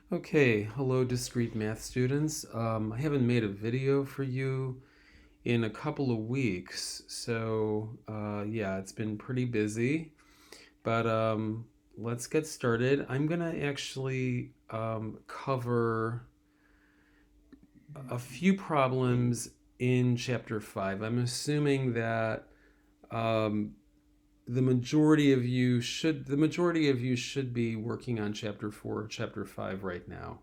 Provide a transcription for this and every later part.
Okay, hello Discrete math students. I haven't made a video for you in a couple of weeks, so yeah, it's been pretty busy, but let's get started. I'm gonna actually cover a few problems in chapter 5. I'm assuming that um, the majority of you should be working on chapter 4 or chapter 5 right now.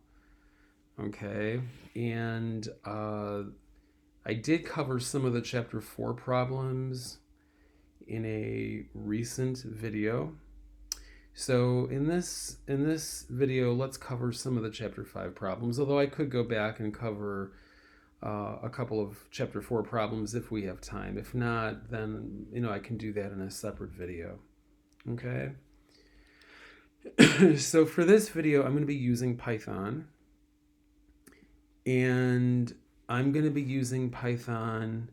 Okay, and I did cover some of the chapter 4 problems in a recent video. So in this video, let's cover some of the chapter 5 problems, although I could go back and cover a couple of chapter 4 problems if we have time. If not, then I can do that in a separate video. Okay. So for this video, I'm going to be using Python. And I'm going to be using Python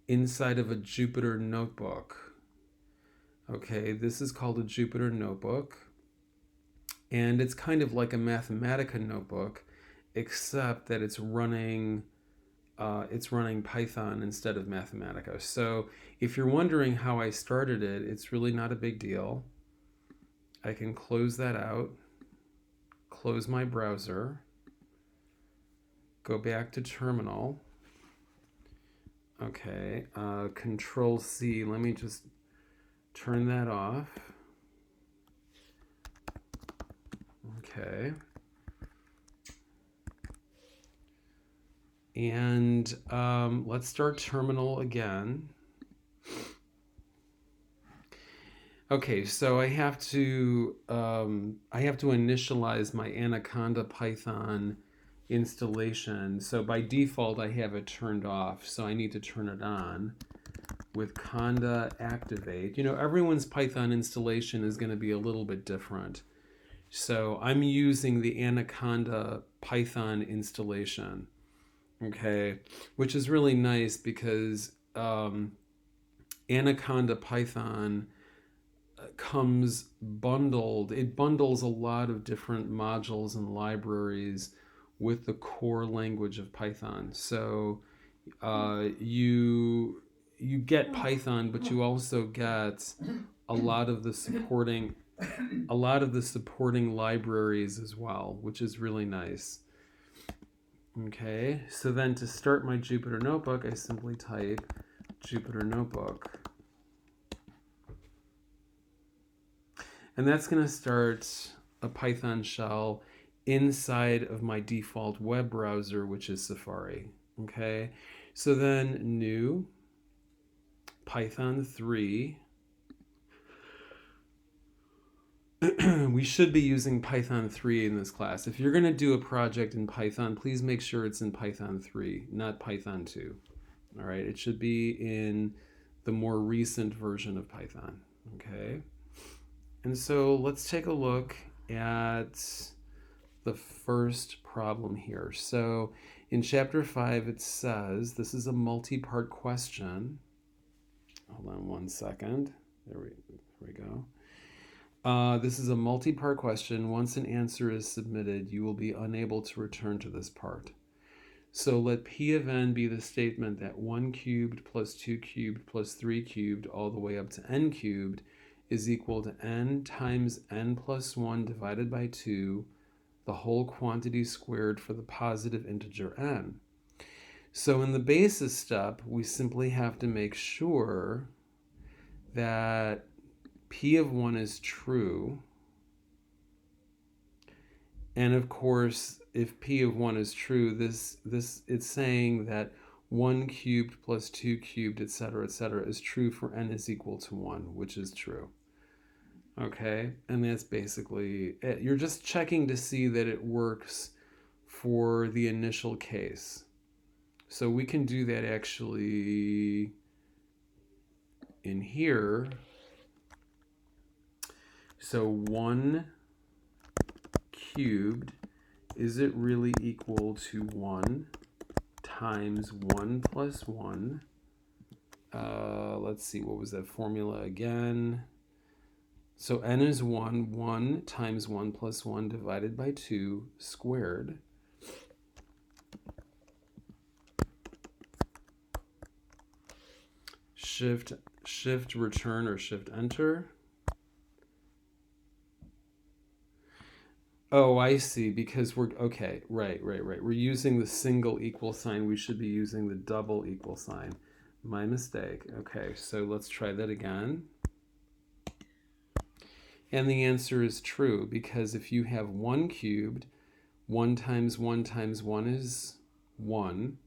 inside of a Jupyter notebook. Okay, this is called a Jupyter notebook. And it's kind of like a Mathematica notebook, except that it's running Python instead of Mathematica. So if you're wondering how I started it, it's really not a big deal. I can close that out, close my browser, go back to terminal. Okay, Control C. Let me just turn that off. Okay. And let's start terminal again. Okay, so I have to initialize my Anaconda Python installation. So by default, I have it turned off. So I need to turn it on with conda activate. Everyone's Python installation is going to be a little bit different. So I'm using the Anaconda Python installation, okay, which is really nice because Anaconda Python comes bundled. It bundles a lot of different modules and libraries with the core language of Python. So you get Python, but you also get a lot of the supporting libraries as well, which is really nice. Okay, so then to start my Jupyter notebook, I simply type Jupyter notebook. And that's going to start a Python shell inside of my default web browser, which is Safari. Okay, so then new Python 3. We should be using Python 3 in this class. If you're going to do a project in Python, please make sure it's in Python 3, not Python 2. All right, it should be in the more recent version of Python. Okay. And so let's take a look at the first problem here. So in chapter 5, it says, this is a multi-part question. Hold on one second. There we go. This is a multi-part question. Once an answer is submitted, you will be unable to return to this part. So let P of n be the statement that 1 cubed plus 2 cubed plus 3 cubed all the way up to n cubed is equal to n times n plus 1 divided by 2, the whole quantity squared for the positive integer n. So in the basis step, we simply have to make sure that P of 1 is true. And of course, if P of 1 is true, this it's saying that 1 cubed plus 2 cubed, etc., is true for n is equal to 1, which is true. Okay, and that's basically it. You're just checking to see that it works for the initial case. So we can do that actually in here. So 1 cubed, is it really equal to 1 times 1 plus 1? Let's see, what was that formula again? So n is 1. 1 times 1 plus 1 divided by 2 squared. Shift return or shift enter. Oh, I see, because we're, okay, right. We're using the single equal sign. We should be using the double equal sign. My mistake. Okay, so let's try that again. And the answer is true, because if you have 1 cubed, 1 times 1 times 1 is 1.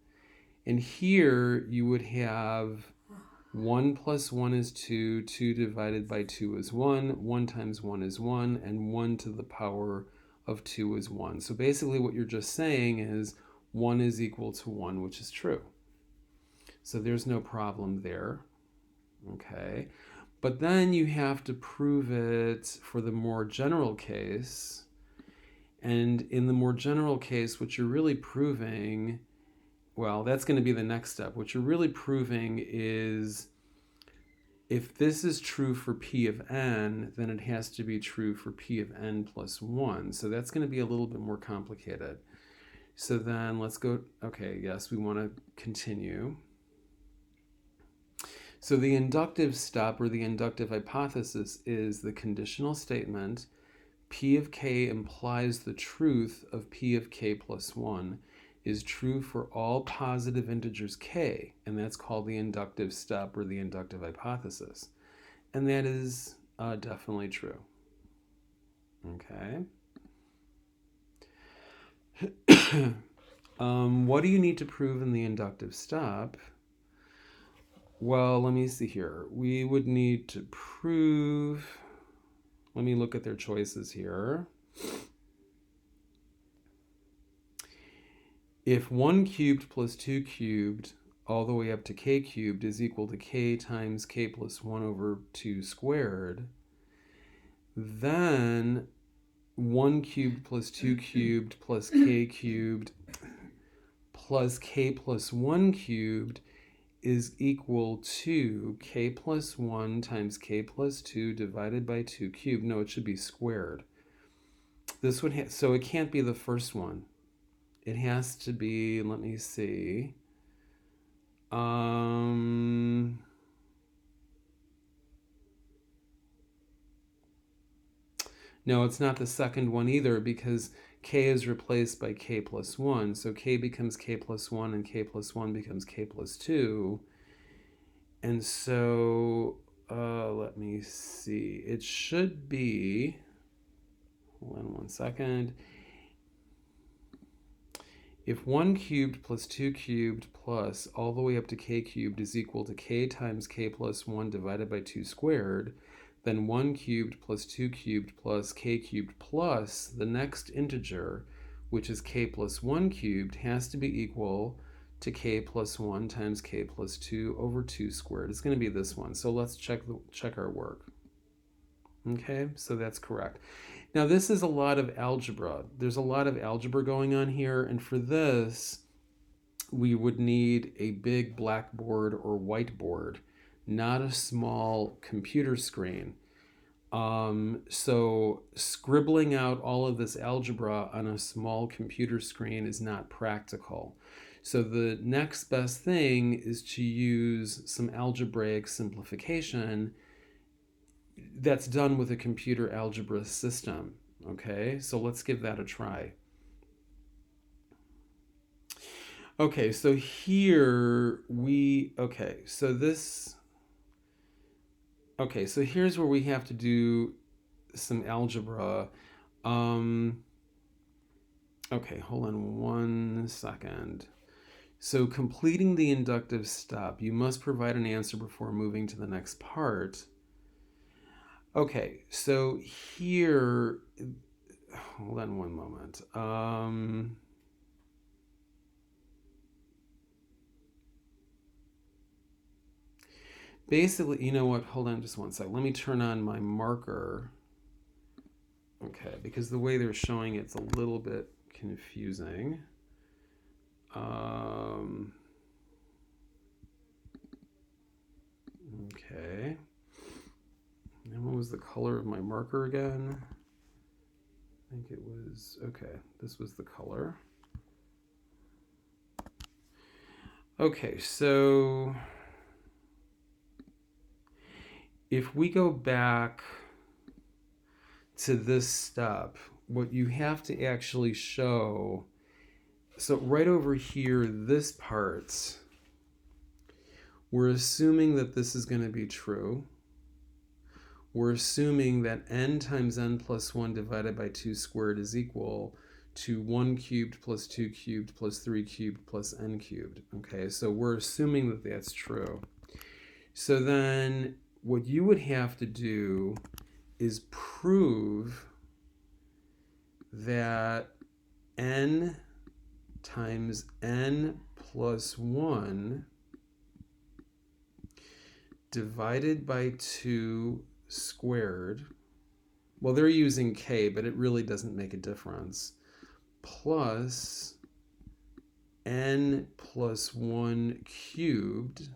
And here you would have 1 plus 1 is 2, 2 divided by 2 is 1, 1 times 1 is 1, and 1 to the power of 2 is 1. So basically what you're just saying is 1 is equal to 1, which is true. So there's no problem there. Okay. But then you have to prove it for the more general case. And in the more general case, what you're really proving, well, that's going to be the next step. What you're really proving is if this is true for p of n, then it has to be true for p of n plus 1. So that's going to be a little bit more complicated. So then let's go, okay, yes, we want to continue. So the inductive step or the inductive hypothesis is the conditional statement p of k implies the truth of p of k plus 1 is true for all positive integers k, and that's called the inductive step or the inductive hypothesis. And that is definitely true. Okay. What do you need to prove in the inductive step? Well, let me see here. We would need to prove, let me look at their choices here. If 1 cubed plus 2 cubed all the way up to k cubed is equal to k times k plus 1 over 2 squared, then 1 cubed plus 2 cubed plus k cubed plus k plus 1 cubed is equal to k plus 1 times k plus 2 divided by 2 cubed. No, it should be squared. This would so it can't be the first one. It has to be, let me see. No, it's not the second one either, because k is replaced by k plus 1. So k becomes k plus 1 and k plus 1 becomes k plus 2. And so, let me see. It should be, hold on one second. If 1 cubed plus 2 cubed plus all the way up to k cubed is equal to k times k plus 1 divided by 2 squared, then 1 cubed plus 2 cubed plus k cubed plus the next integer, which is k plus 1 cubed, has to be equal to k plus 1 times k plus 2 over 2 squared. It's going to be this one. So let's check our work. Okay, so that's correct. Now this is a lot of algebra. There's a lot of algebra going on here, and for this, we would need a big blackboard or whiteboard, not a small computer screen. So scribbling out all of this algebra on a small computer screen is not practical. So the next best thing is to use some algebraic simplification that's done with a computer algebra system. Okay, so let's give that a try. Okay, so here so here's where we have to do some algebra. Okay, hold on one second. So completing the inductive step, you must provide an answer before moving to the next part. Okay, so here, hold on one moment. Basically, you know what? Hold on just one sec. Let me turn on my marker. Okay, because the way they're showing it's a little bit confusing. Okay. And what was the color of my marker again? I think it was, okay, this was the color. Okay, so if we go back to this step, what you have to actually show, so right over here, this part, we're assuming that this is going to be true. We're assuming that n times n plus 1 divided by 2 squared is equal to 1 cubed plus 2 cubed plus 3 cubed plus n cubed. Okay, so we're assuming that that's true. So then what you would have to do is prove that n times n plus 1 divided by 2 squared, well, they're using k, but it really doesn't make a difference, plus n plus 1 cubed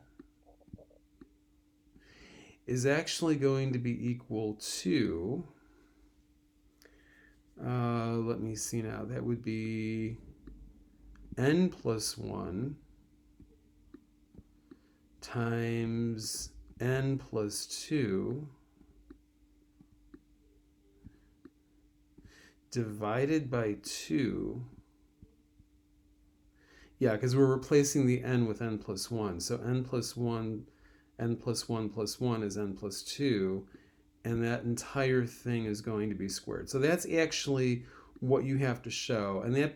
is actually going to be equal to, let me see now, that would be n plus 1 times n plus 2 divided by 2. Yeah, because we're replacing the n with n plus 1. So n plus 1 plus 1 is n plus 2. And that entire thing is going to be squared. So that's actually what you have to show. And that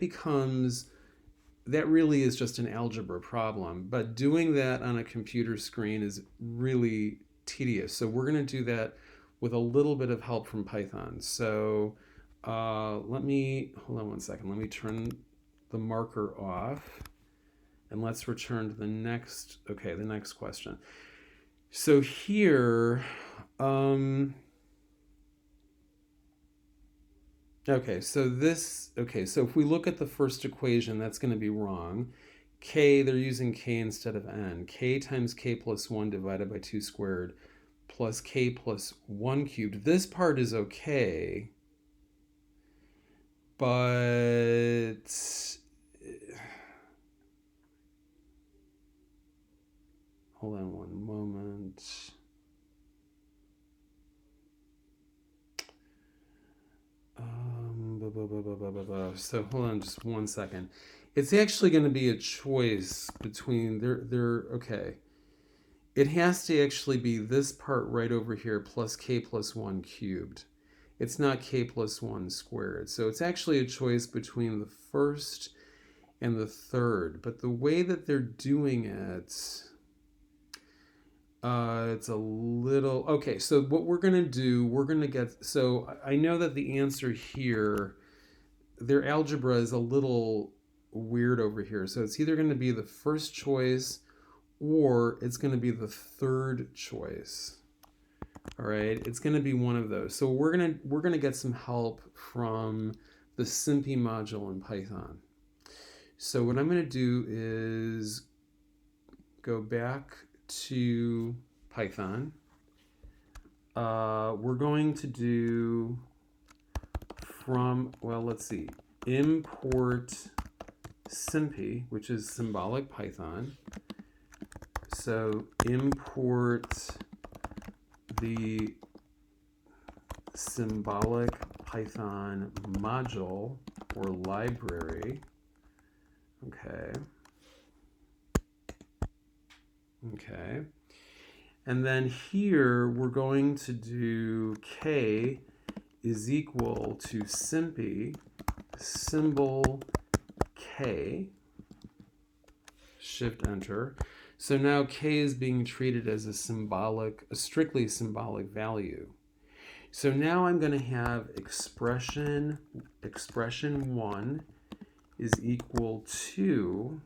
really is just an algebra problem. But doing that on a computer screen is really tedious. So we're going to do that with a little bit of help from Python. So hold on one second. Let me turn the marker off. And let's return to the next question. So here, so if we look at the first equation, that's going to be wrong. K, they're using k instead of n. K times k plus 1 divided by 2 squared plus k plus 1 cubed. This part is okay, but hold on one moment. So hold on just one second. It's actually going to be a choice between, okay. It has to actually be this part right over here plus k plus 1 cubed. It's not k plus 1 squared. So it's actually a choice between the first and the third. But the way that they're doing it, it's a little, okay, so what we're going to do, so I know that the answer here, their algebra is a little weird over here. So it's either going to be the first choice or it's going to be the third choice. All right, it's going to be one of those. So we're going to get some help from the Simpy module in Python. So what I'm going to do is go back to Python. We're going to do import Simpy, which is symbolic Python. So import the symbolic Python module or library. Okay. And then here we're going to do k is equal to Simpy symbol k, shift enter. So now k is being treated as a strictly symbolic value. So now I'm going to have expression 1 is equal to,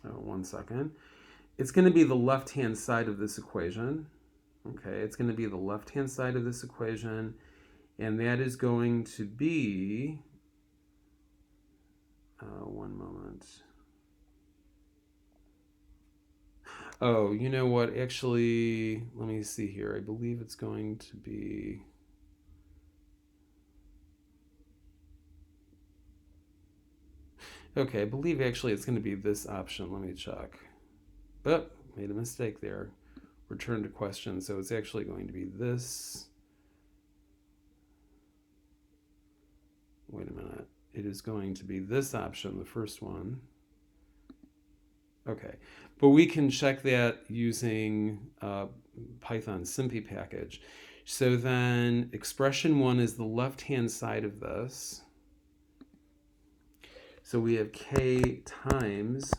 one second. It's going to be the left-hand side of this equation. Okay, it's going to be the left-hand side of this equation, and that is going to be, one moment. Oh, you know what? Actually, let me see here. I believe it's going to be... Okay, I believe actually it's going to be this option. Let me check. Oh, made a mistake there. Return to question. So it's actually going to be this. Wait a minute. It is going to be this option, the first one. Okay, but we can check that using Python SymPy package. So then expression 1 is the left-hand side of this. So we have k times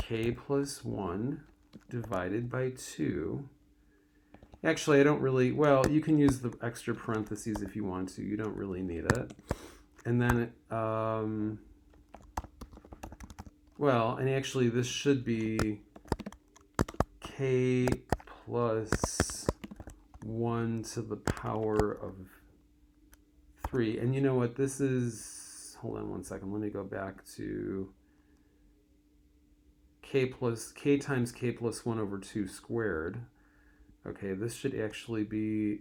k plus 1 divided by 2. Actually, I don't really, well, you can use the extra parentheses if you want to. You don't really need it. And then, well, and actually this should be k plus 1 to the power of 3. And you know what, this is, hold on one second, let me go back to k times k plus 1 over 2 squared. Okay, this should actually be,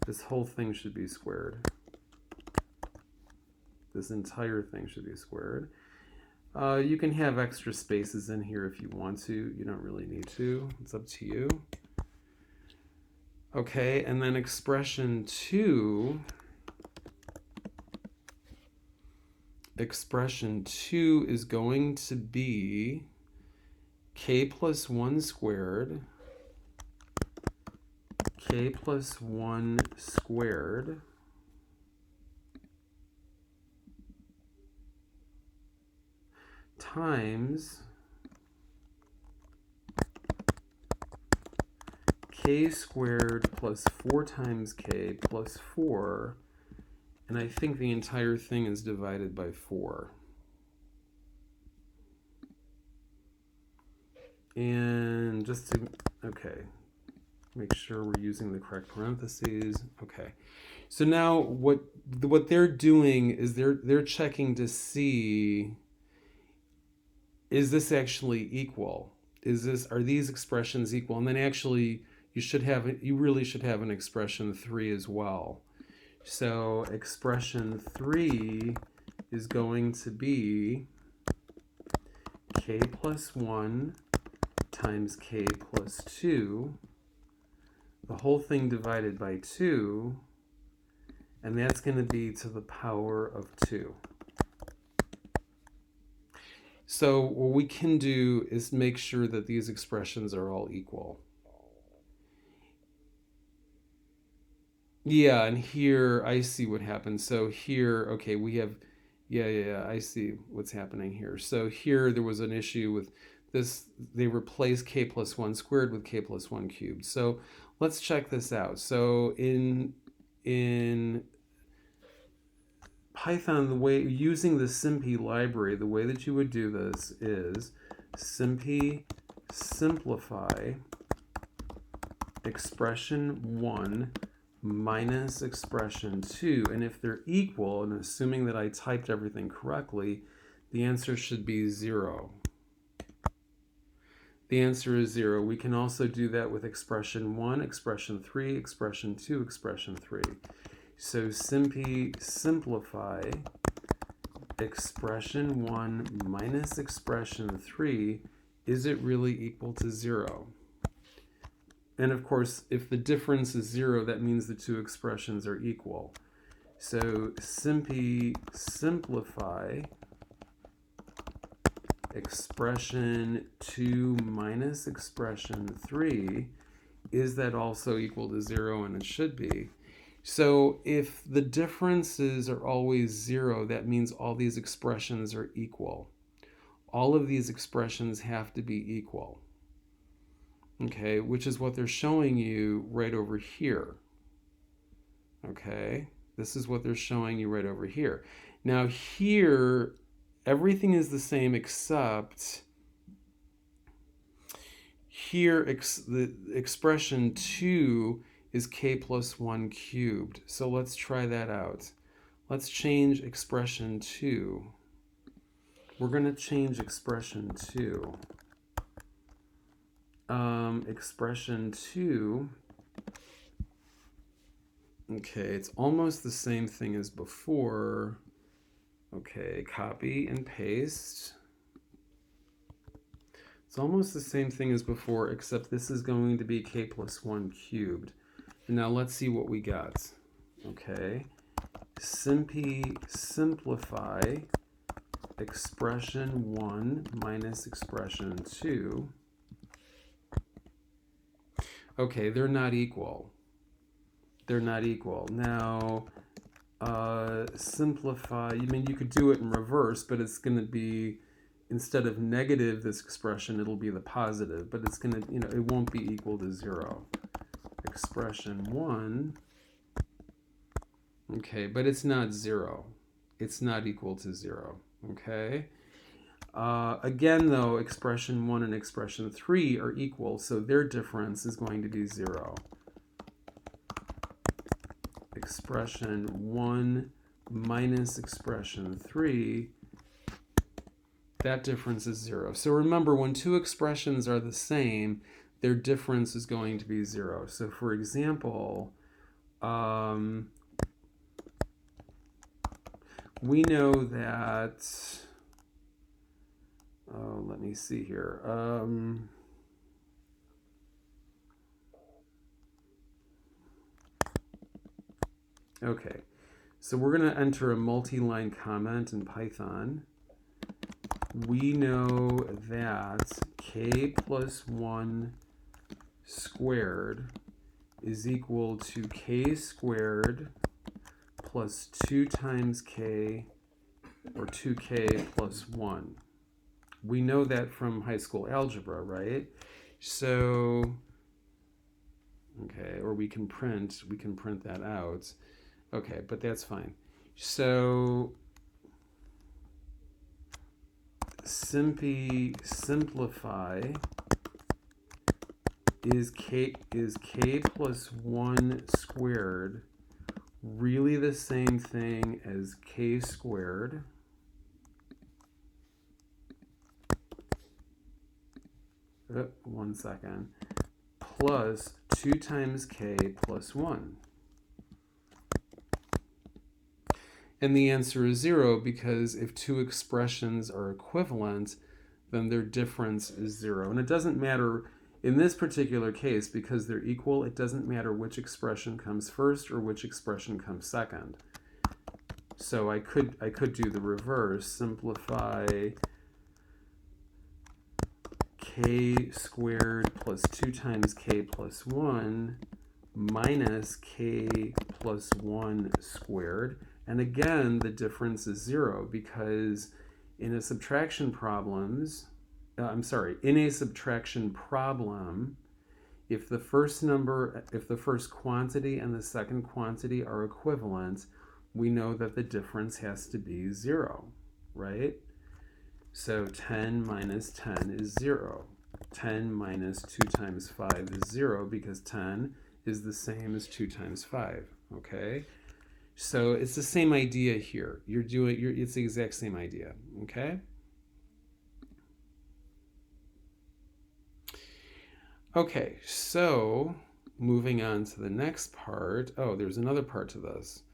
this whole thing should be squared. This entire thing should be squared. You can have extra spaces in here if you want to. You don't really need to. It's up to you. Okay, and then expression 2. Expression 2 is going to be k plus 1 squared, k plus 1 squared times k squared plus 4 times k plus 4, and I think the entire thing is divided by 4. And just to, okay, make sure we're using the correct parentheses. Okay, so now what they're doing is they're checking to see, is this actually equal? Are these expressions equal? And then actually you really should have an expression 3 as well. So expression 3 is going to be k plus 1 times k plus 2, the whole thing divided by 2, and that's going to be to the power of 2. So what we can do is make sure that these expressions are all equal. Yeah, and here I see what happens. So here, okay, we have, yeah, I see what's happening here. So here there was an issue with this, they replaced k plus 1 squared with k plus 1 cubed. So let's check this out. So in Python, the way, using the SymPy library, the way that you would do this is SymPy simplify expression 1 minus expression 2, and if they're equal, and assuming that I typed everything correctly, the answer should be 0. The answer is 0. We can also do that with expression 1, expression 3, expression 2, expression 3. So SymPy simplify expression 1 minus expression 3, is it really equal to 0? And of course, if the difference is 0, that means the two expressions are equal. So SymPy simplify expression 2 minus expression 3, is that also equal to 0? And it should be. So if the differences are always 0, that means all these expressions are equal. All of these expressions have to be equal. Okay, which is what they're showing you right over here. Okay, this is what they're showing you right over here. Now here, everything is the same except here the expression 2 is k plus 1 cubed. So let's try that out. Let's change expression 2. we're going to change expression 2. Expression 2, okay, it's almost the same thing as before. Okay, copy and paste. It's almost the same thing as before, except this is going to be k plus 1 cubed. And now let's see what we got. Okay, simplify expression 1 minus expression 2. Okay, they're not equal. They're not equal. Now, simplify, I mean, you could do it in reverse, but it's going to be, instead of negative this expression, it'll be the positive, but it's going to, it won't be equal to 0. Expression 1, okay, but it's not 0. It's not equal to 0, okay? Again, though, expression 1 and expression 3 are equal, so their difference is going to be 0. Expression 1 minus expression 3, that difference is 0. So remember, when two expressions are the same, their difference is going to be 0. So for example, we know that, let me see here. Okay, so we're going to enter a multi-line comment in Python. We know that k plus 1 squared is equal to k squared plus 2 times k, or 2k plus 1. We know that from high school algebra, right? So, okay, or we can print that out. Okay, but that's fine. So simplify is k plus 1 squared really the same thing as k squared one second, plus 2 times k plus 1? And the answer is 0, because if two expressions are equivalent, then their difference is 0. And it doesn't matter in this particular case, because they're equal, it doesn't matter which expression comes first or which expression comes second. So I could do the reverse, simplify k squared plus 2 times k plus 1 minus k plus 1 squared. And again, the difference is 0, because in a subtraction problem, if the first quantity and the second quantity are equivalent, we know that the difference has to be 0, right? So 10 minus 10 is 0. 10 minus 2 times 5 is 0, because 10 is the same as 2 times 5, okay? So it's the same idea here. It's the exact same idea, okay? Okay, so moving on to the next part. Oh, there's another part to this.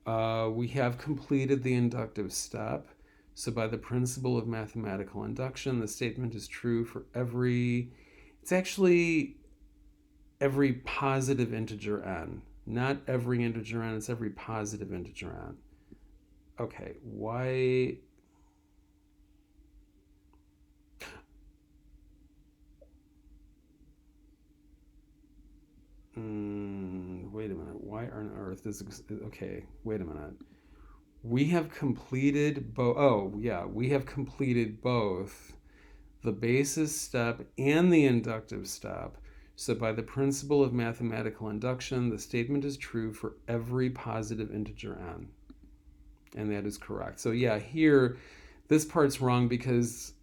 We have completed the inductive step. So by the principle of mathematical induction, the statement is true for it's actually every positive integer n. Not every integer n, it's every positive integer n. Okay, why? Wait a minute, why on earth is, okay, wait a minute. We have completed we have completed both the basis step and the inductive step. So by the principle of mathematical induction, the statement is true for every positive integer n. And that is correct. So yeah, here, this part's wrong because,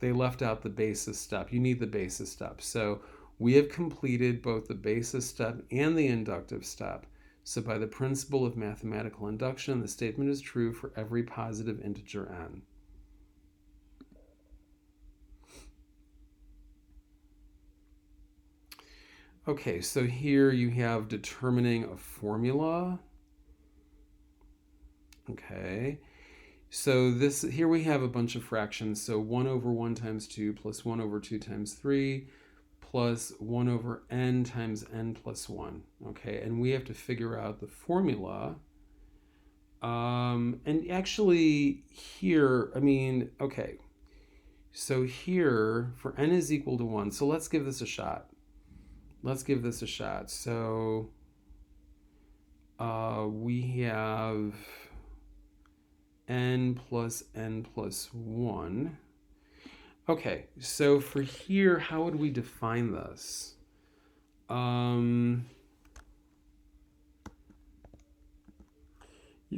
they left out the basis step. You need the basis step. So we have completed both the basis step and the inductive step. So by the principle of mathematical induction, the statement is true for every positive integer n. Okay, so here you have determining a formula. Okay, so this here we have a bunch of fractions. So 1 over 1 times 2 plus 1 over 2 times 3 plus 1 over n times n plus 1. Okay, and we have to figure out the formula. And actually here, I mean, okay. So here, for n is equal to 1, so let's give this a shot. Let's give this a shot. So we have n plus 1. Okay, so for here, how would we define this? You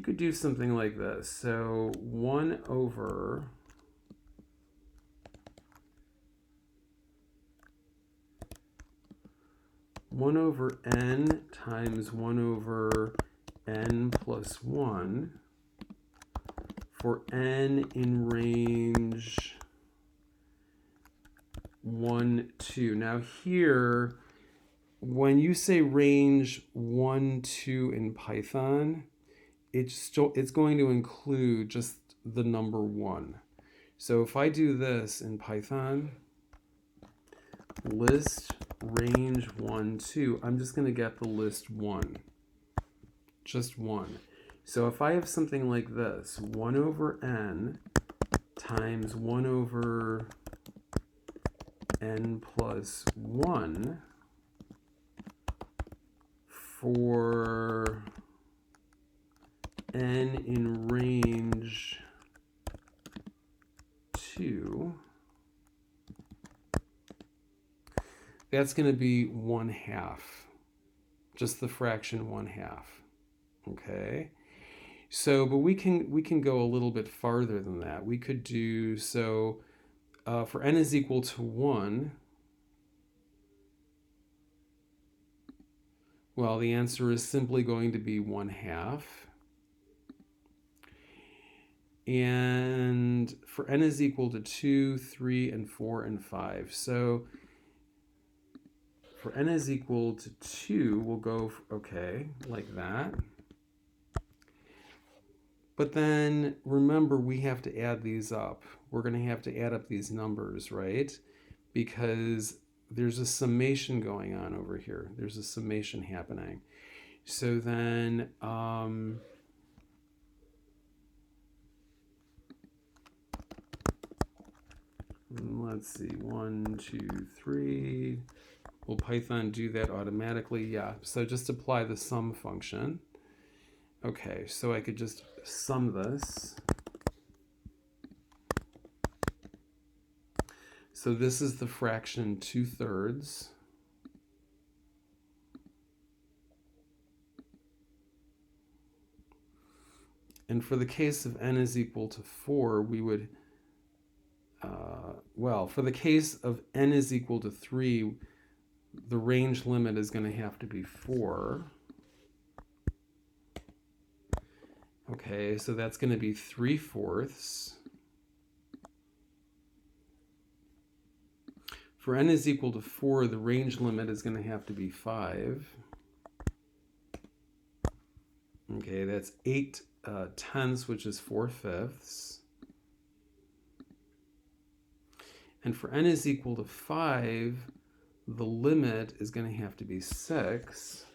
could do something like this. So 1 over n times 1 over n plus 1 for n in range 1, 2. Now here, when you say range 1, 2 in Python, it's going to include just the number 1. So if I do this in Python, list range 1, 2, I'm just going to get the list 1. Just 1. So if I have something like this, 1 over n times 1 over n plus 1 for n in range 2, that's going to be 1/2, just the fraction 1/2. Okay, so but we can go a little bit farther than that. We could do so for n is equal to 1. Well, the answer is simply going to be 1/2. And for n is equal to 2, 3, and 4, and 5. So for n is equal to 2, we'll go, okay, like that. But then remember, we have to add these up. We're going to have to add up these numbers, right? Because there's a summation going on over here. There's a summation happening. So then, let's see, 1, 2, 3. Will Python do that automatically? Yeah. So just apply the sum function. Okay, so I could just sum this. So this is the fraction 2/3. And for the case of n is equal to 4, we would, well, for the case of n is equal to 3, the range limit is going to have to be 4. Okay, so that's going to be 3/4. For n is equal to 4, the range limit is going to have to be 5. Okay, that's 8/10, which is 4/5. And for n is equal to 5, the limit is going to have to be 6.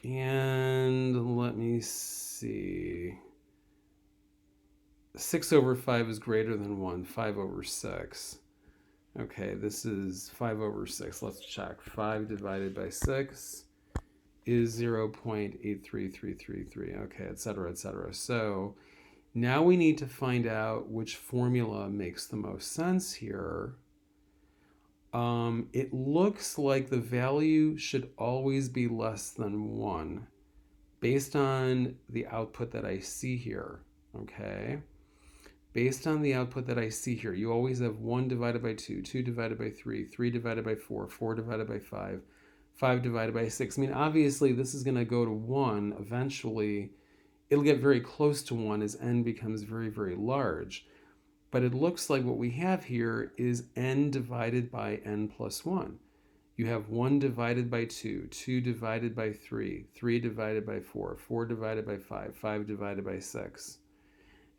And let me see. 6 over 5 is greater than 1. 5 over 6. Okay, this is 5 over 6. Let's check. 5 divided by 6 is 0.83333. Okay, etc., etc. So now we need to find out which formula makes the most sense here. It looks like the value should always be less than 1 based on the output that I see here. Okay, based on the output that I see here, you always have 1 divided by 2, 2 divided by 3, 3 divided by 4, 4 divided by 5, 5 divided by 6. I mean, obviously, this is going to go to 1 eventually. It'll get very close to 1 as n becomes very, very large. But it looks like what we have here is n divided by n plus 1. You have 1 divided by 2, 2 divided by 3, 3 divided by 4, 4 divided by 5, 5 divided by 6,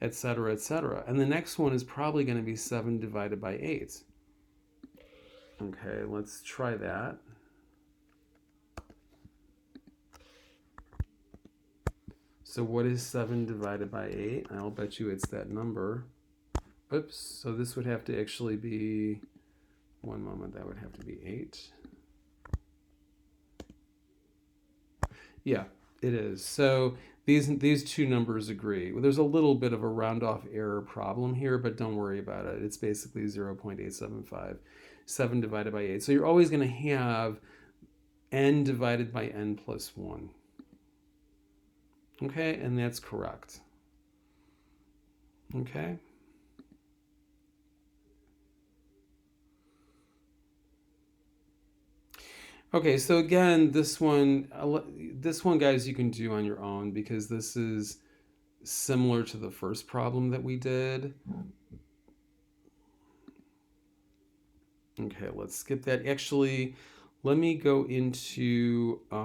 etc., etc. And the next one is probably going to be 7 divided by 8. Okay, let's try that. So what is 7 divided by 8? I'll bet you it's that number. Oops, so this would have to actually be, one moment, that would have to be 8. Yeah, it is. So these two numbers agree. Well, there's a little bit of a round off error problem here, but don't worry about it. It's basically 0.875. 7 divided by 8. So you're always going to have n divided by n plus 1. Okay, and that's correct. Okay. Okay, so again, this one, guys, you can do on your own because this is similar to the first problem that we did. Okay, let's skip that. Actually, let me go into hold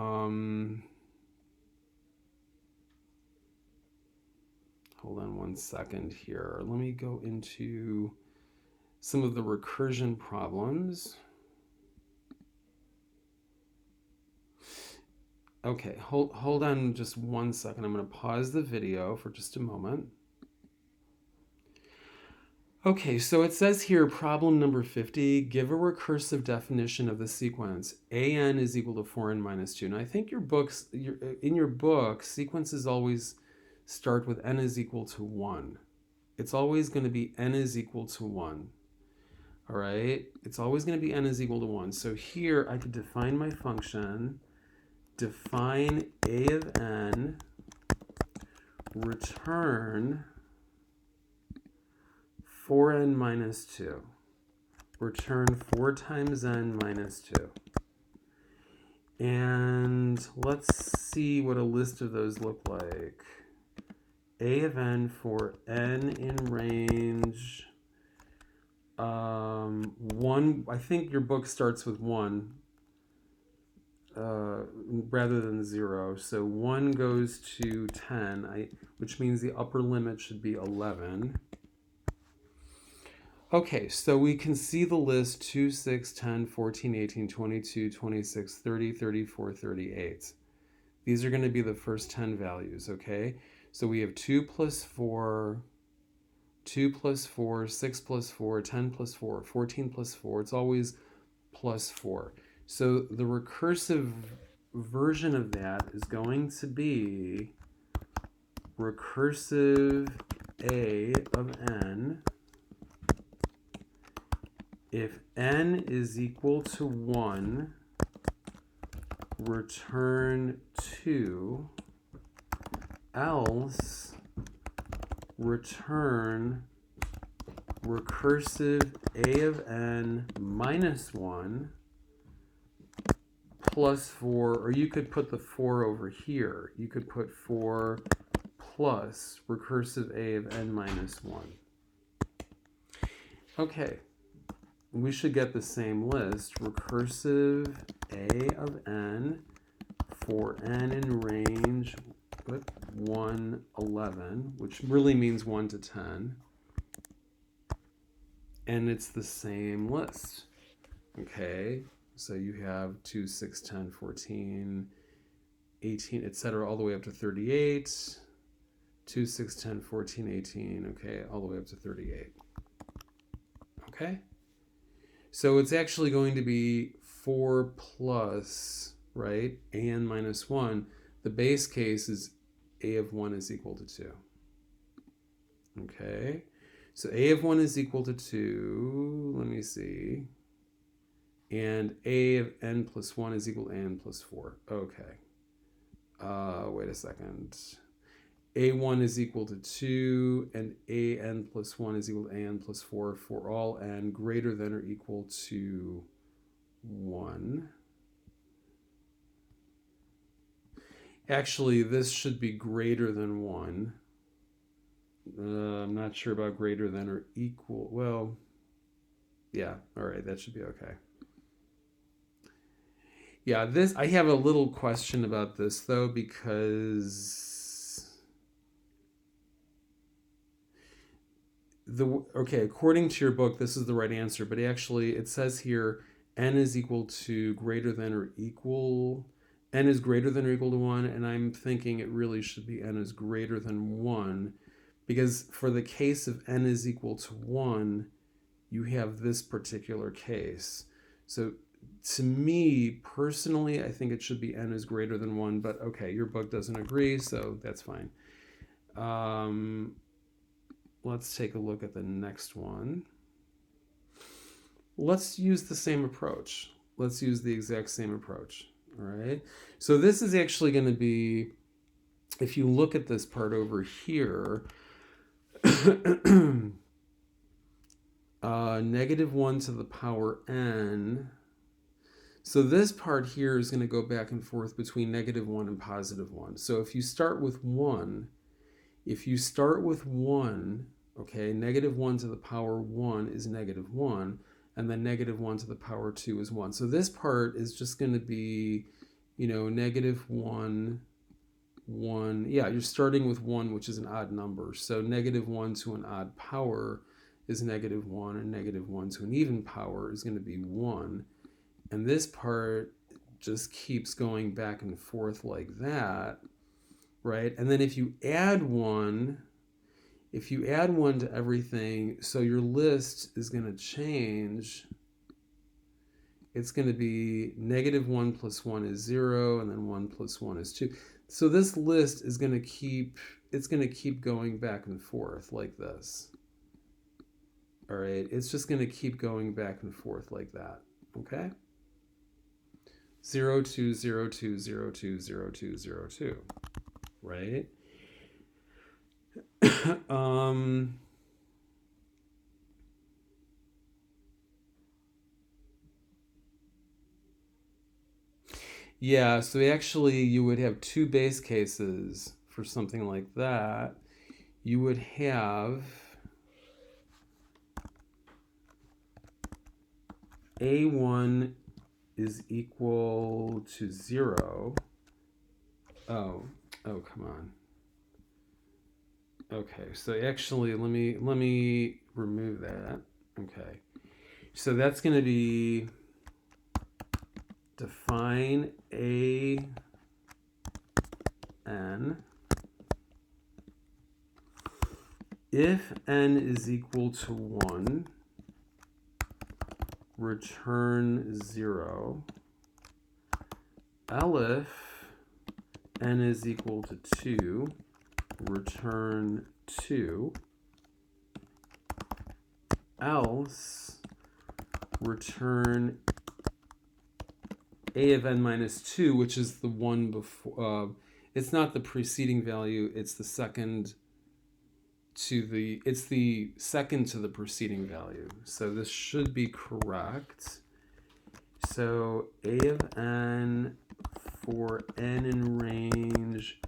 on one second here. Let me go into some of the recursion problems. Okay, hold on just one second. I'm going to pause the video for just a moment. Okay, so it says here, problem number 50, give a recursive definition of the sequence. AN is equal to 4n minus 2. Now, I think in your book, sequences always start with n is equal to 1. It's always going to be n is equal to 1. All right? It's always going to be n is equal to 1. So here, I could define my function, define a of n, return 4n minus 2. Return 4 times n minus 2. And let's see what a list of those look like. A of n for n in range 1. I think your book starts with 1 rather than 0. So 1 goes to 10, which means the upper limit should be 11. Okay, so we can see the list 2, 6, 10, 14, 18, 22, 26, 30, 34, 38. These are going to be the first 10 values, okay? So we have 2 plus 4, 2 plus 4, 6 plus 4, 10 plus 4, 14 plus 4. It's always plus 4. So the recursive version of that is going to be recursive A of n if n is equal to 1, return 2, else return recursive A of n minus 1 plus 4, or you could put the 4 over here. You could put 4 plus recursive A of n minus 1. Okay. We should get the same list. Recursive A of n for n in range 1, 11, which really means 1 to 10. And it's the same list. Okay, so you have 2, 6, 10, 14, 18, etc., all the way up to 38. 2, 6, 10, 14, 18, okay, all the way up to 38. Okay? So it's actually going to be 4 plus, right, an minus 1. The base case is a of 1 is equal to 2. Okay, so a of 1 is equal to 2. Let me see. And a of n plus 1 is equal to n plus 4. Okay. Wait a second. A1 is equal to 2, and an plus 1 is equal to an plus 4 for all n greater than or equal to 1. Actually, this should be greater than 1. I'm not sure about greater than or equal. Well, yeah, all right, that should be okay. Yeah, this I have a little question about this though, because according to your book, this is the right answer, but actually it says here n is equal to greater than or equal. N is greater than or equal to 1, and I'm thinking it really should be n is greater than 1, because for the case of n is equal to 1, you have this particular case. So to me, personally, I think it should be n is greater than 1, but okay, your book doesn't agree, so that's fine. Let's take a look at the next one. Let's use the same approach. Let's use the exact same approach. All right. So this is actually going to be, if you look at this part over here, negative 1 to the power n. So this part here is going to go back and forth between negative 1 and positive 1. So if you start with 1, okay, negative 1 to the power 1 is negative 1, and then negative 1 to the power 2 is 1. So this part is just going to be, negative 1, 1. Yeah, you're starting with 1, which is an odd number. So negative 1 to an odd power is negative 1, and negative 1 to an even power is going to be 1. And this part just keeps going back and forth like that, right? And then if you add 1 to everything, so your list is going to change. It's going to be negative 1 plus 1 is 0, and then 1 plus 1 is 2. So this list is going to keep going back and forth like this. All right, it's just going to keep going back and forth like that, okay? 0, 2, 0, 2, 0, 2, 0, 2, 0, 2, right? Yeah, so actually you would have two base cases for something like that. You would have A1 is equal to 0. Oh, come on. Okay, so actually let me remove that. Okay. So that's going to be define A(n) if n is equal to 1, return 0. Elif n is equal to 2, return 2. Else return a of n minus 2, which is the one before. It's not the preceding value, it's the second to the preceding value. So this should be correct. So a of n for n in range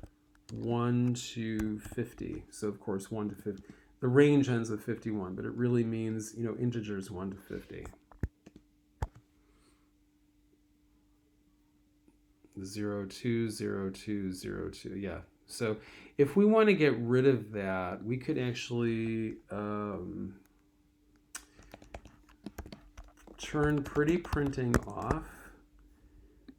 1 to 50. So of course 1 to 50. The range ends with 51, but it really means, integers 1 to 50. 0, 2, 0, 2, 0, 2. Yeah. So if we want to get rid of that, we could actually turn pretty printing off.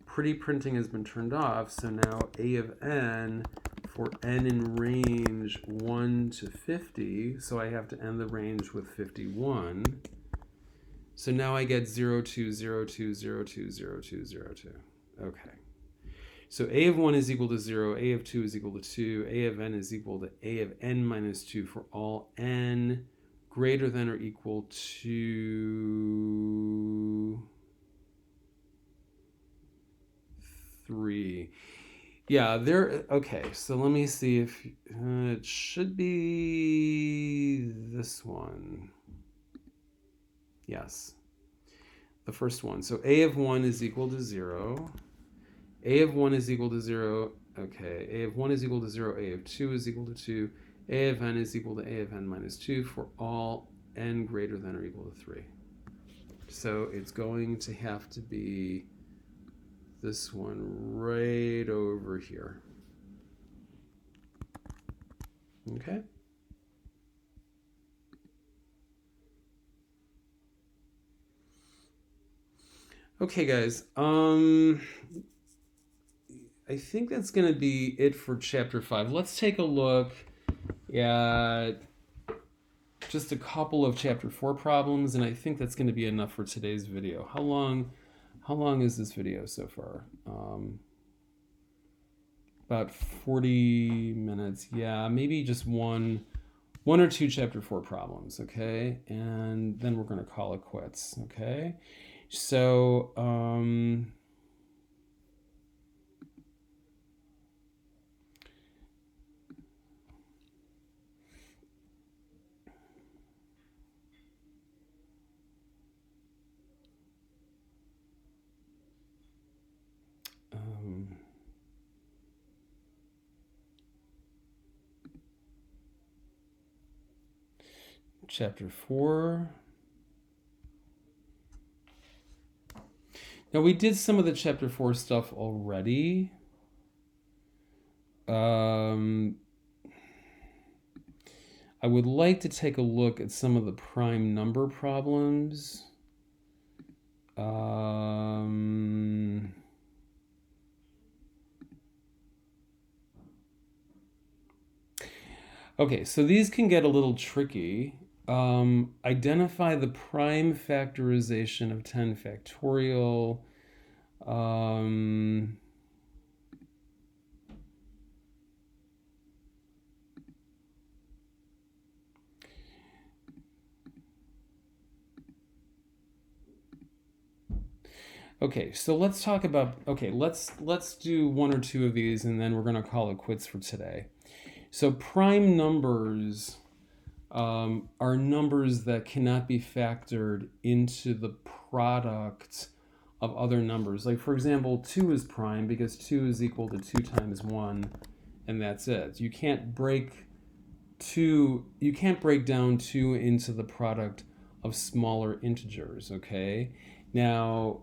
Pretty printing has been turned off, so now a of n for n in range 1 to 50, so I have to end the range with 51. So now I get 0, 2, 0, 2, 0, 2, 0, 2, 0, 2. Okay. So a of 1 is equal to 0, a of 2 is equal to 2, a of n is equal to a of n minus 2 for all n greater than or equal to 3. Yeah, okay, so let me see if it should be this one. Yes, the first one. So a of 1 is equal to 0. A of 1 is equal to 0. Okay, a of 1 is equal to 0. A of 2 is equal to 2. A of n is equal to A of n minus 2 for all n greater than or equal to 3. So it's going to have to be this one right over here. Okay? Okay, guys. I think that's going to be it for chapter 5. Let's take a look at just a couple of chapter 4 problems, and I think that's going to be enough for today's video. How long is this video so far? About 40 minutes. Yeah, maybe just one or two chapter 4 problems, okay? And then we're going to call it quits, okay? So, chapter 4. Now, we did some of the chapter 4 stuff already. I would like to take a look at some of the prime number problems. Okay, so these can get a little tricky. Identify the prime factorization of 10 factorial. Okay, so let's talk about, okay, let's do one or two of these and then we're going to call it quits for today. So prime numbers are numbers that cannot be factored into the product of other numbers. Like, for example, 2 is prime because 2 is equal to 2 times 1, and that's it. You can't break down 2 into the product of smaller integers, okay? Now,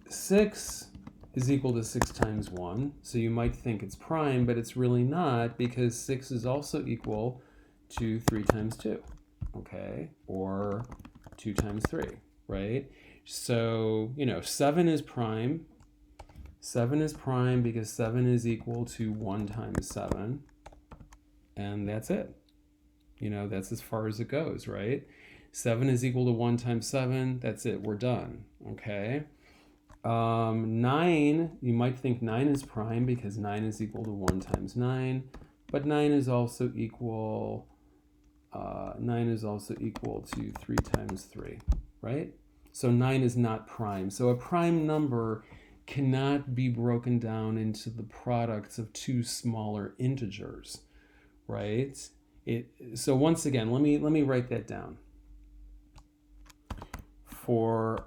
6 is equal to 6 times 1, so you might think it's prime, but it's really not, because 6 is also equal to 3 times 2, okay? Or 2 times 3, right? So, 7 is prime. 7 is prime because 7 is equal to 1 times 7, and that's it. That's as far as it goes, right? 7 is equal to 1 times 7, that's it, we're done, okay? 9, you might think 9 is prime because 9 is equal to 1 times 9, but 9 is also equal to 3 times 3, right? So 9 is not prime. So a prime number cannot be broken down into the products of two smaller integers, right? So once again, let me write that down. For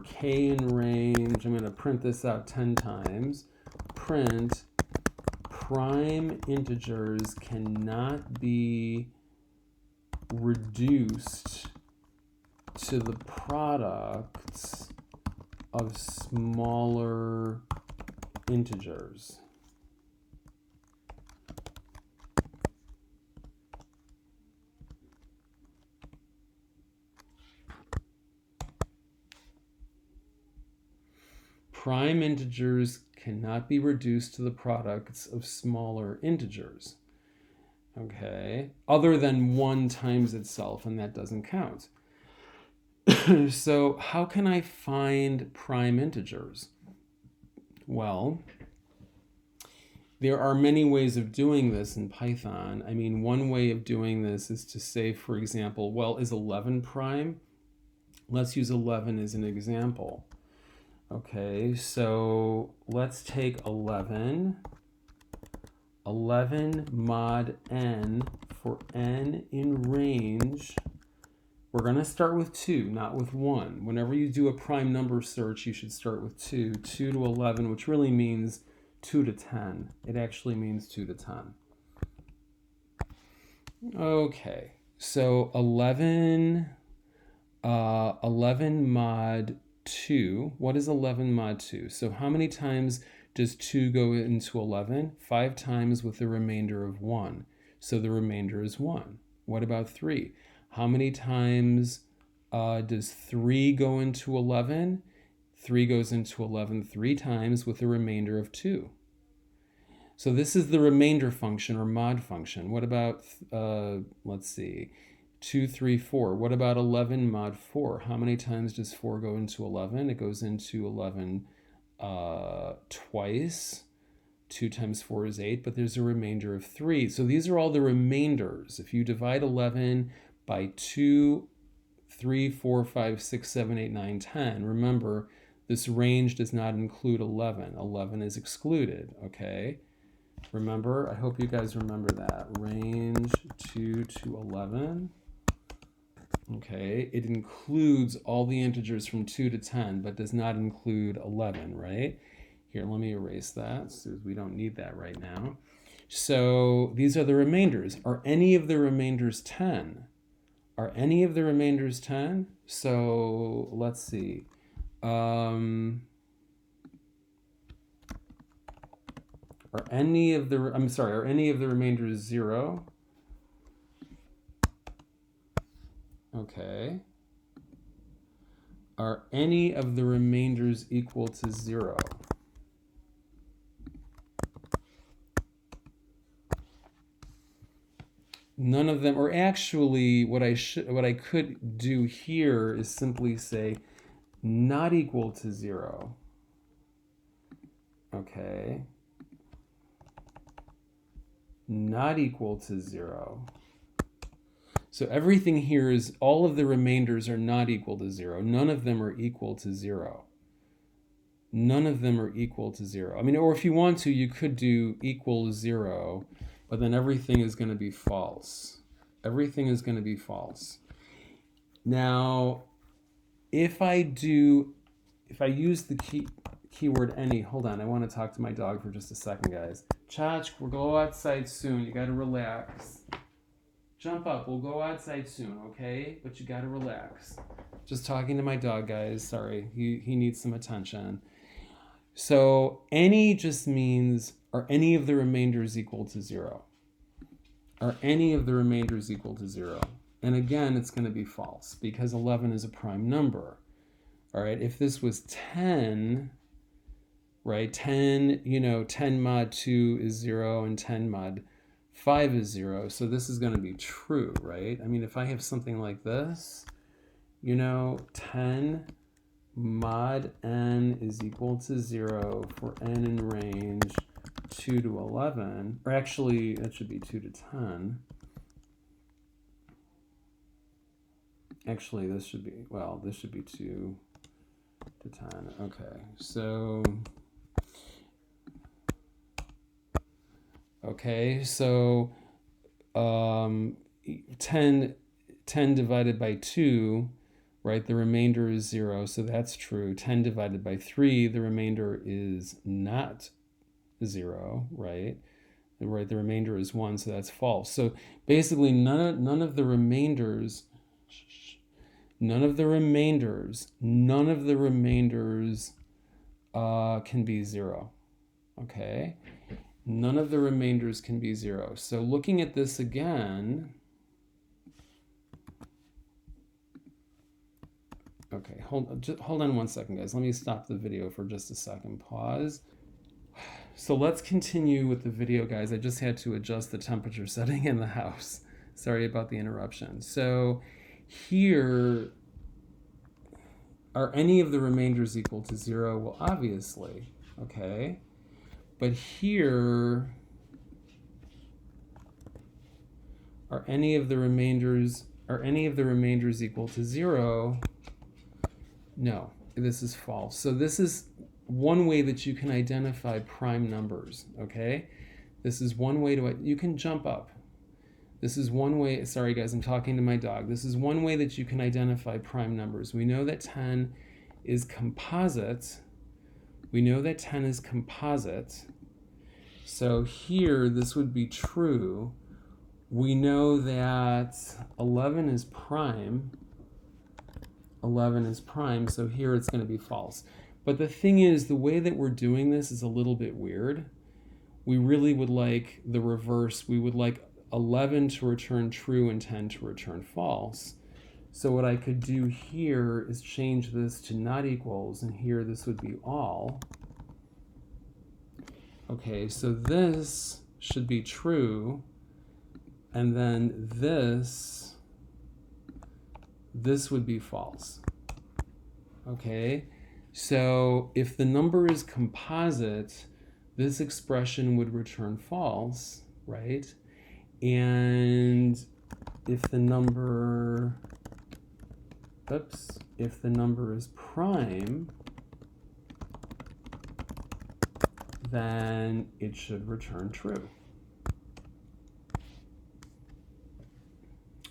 k in range, I'm going to print this out 10 times. Print prime integers cannot be reduced to the products of smaller integers. Prime integers cannot be reduced to the products of smaller integers, okay, other than 1 times itself, and that doesn't count. So how can I find prime integers? Well, there are many ways of doing this in Python. I mean, one way of doing this is to say, for example, well, is 11 prime? Let's use 11 as an example. Okay, so let's take 11 mod n for n in range. We're going to start with 2, not with 1. Whenever you do a prime number search, you should start with 2. 2 to 11, which really means 2 to 10. It actually means 2 to 10. Okay, so 11 mod 2. What is 11 mod 2? So how many times does 2 go into 11? 5 times with a remainder of 1. So the remainder is 1. What about 3? How many times does 3 go into 11? 3 goes into 11 3 times with a remainder of 2. So this is the remainder function or mod function. What about, let's see, 2, 3, 4. What about 11 mod 4? How many times does 4 go into 11? It goes into 11 twice. 2 times 4 is 8, but there's a remainder of 3. So these are all the remainders. If you divide 11 by 2, 3, 4, 5, 6, 7, 8, 9, 10, remember, this range does not include 11. 11 is excluded, okay? Remember, I hope you guys remember that. Range 2 to 11. Okay, it includes all the integers from 2 to 10, but does not include 11, right? Here, let me erase that, so we don't need that right now. So these are the remainders. Are any of the remainders 10? Are any of the remainders 10? So let's see. Are any of the remainders 0? Okay. Are any of the remainders equal to 0? None of them, or actually what I could do here is simply say not equal to 0. Okay. Not equal to 0. So everything here is, all of the remainders are not equal to 0. None of them are equal to 0. None of them are equal to 0. I mean, or if you want to, you could do equals 0, but then everything is going to be false. Everything is going to be false. Now, if I use the keyword any, hold on, I want to talk to my dog for just a second, guys. Chach, we'll go outside soon. You got to relax. Jump up. We'll go outside soon, okay? But you got to relax. Just talking to my dog, guys. Sorry, he needs some attention. So any just means, are any of the remainders equal to 0? Are any of the remainders equal to 0? And again, it's going to be false because 11 is a prime number. All right, if this was 10, right, 10, 10 mod 2 is 0 and 10 mod 5 is 0. So this is going to be true, right? I mean, if I have something like this, 10 mod n is equal to 0 for n in range 2 to 11, or actually that should be 2 to 10. Actually, this should be 2 to 10. Okay, so 10 divided by 2, right, the remainder is 0, so that's true. 10 divided by 3, the remainder is not 0, right? Right, the remainder is 1, so that's false. So basically none of the remainders can be 0. Okay? None of the remainders can be 0. So looking at this again, okay, hold on one second, guys. Let me stop the video for just a second. Pause. So let's continue with the video, guys. I just had to adjust the temperature setting in the house. Sorry about the interruption. So here, are any of the remainders equal to 0? Well, obviously, okay. But here, are any of the remainders equal to 0? No, this is false. So this is one way that you can identify prime numbers, okay? This is one way you can jump up. This is one way, sorry guys, I'm talking to my dog. This is one way that you can identify prime numbers. We know that 10 is composite. So here, this would be true we know that 11 is prime. 11 is prime, so here it's going to be false. But the thing is, the way that we're doing this is a little bit weird. We really would like the reverse. We would like 11 to return true and 10 to return false. So what I could do here is change this to not equals, and here this would be all. Okay, so this should be true, and then this would be false. Okay, so if the number is composite, this expression would return false, right? And if the number, if the number is prime, then it should return true.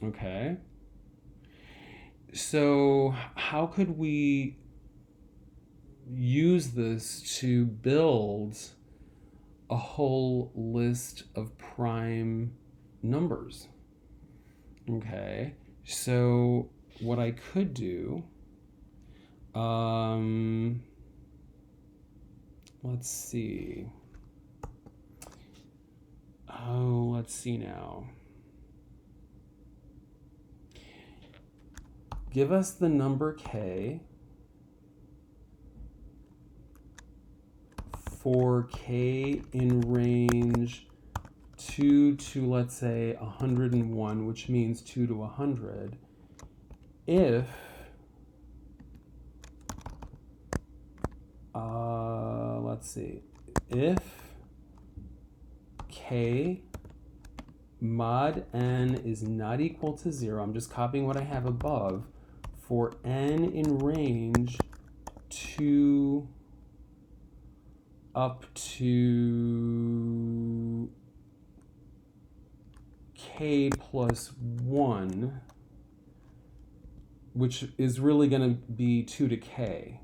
Okay. So how could we use this to build a whole list of prime numbers? Okay, so what I could do, let's see. Oh, let's see now. Give us the number k for k in range 2 to, let's say, 101, which means 2 to 100, if let's see, if k mod n is not equal to 0, I'm just copying what I have above, for n in range 2 up to k plus 1, which is really going to be 2 to k.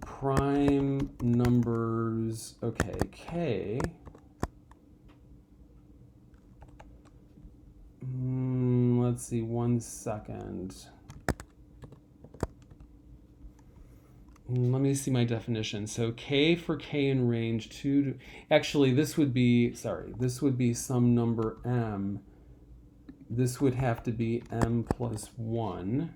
Prime numbers, okay, k. Let's see, 1 second. Let me see my definition. So k for k in range 2 to, actually this would be, sorry, this would be some number m. This would have to be m plus 1.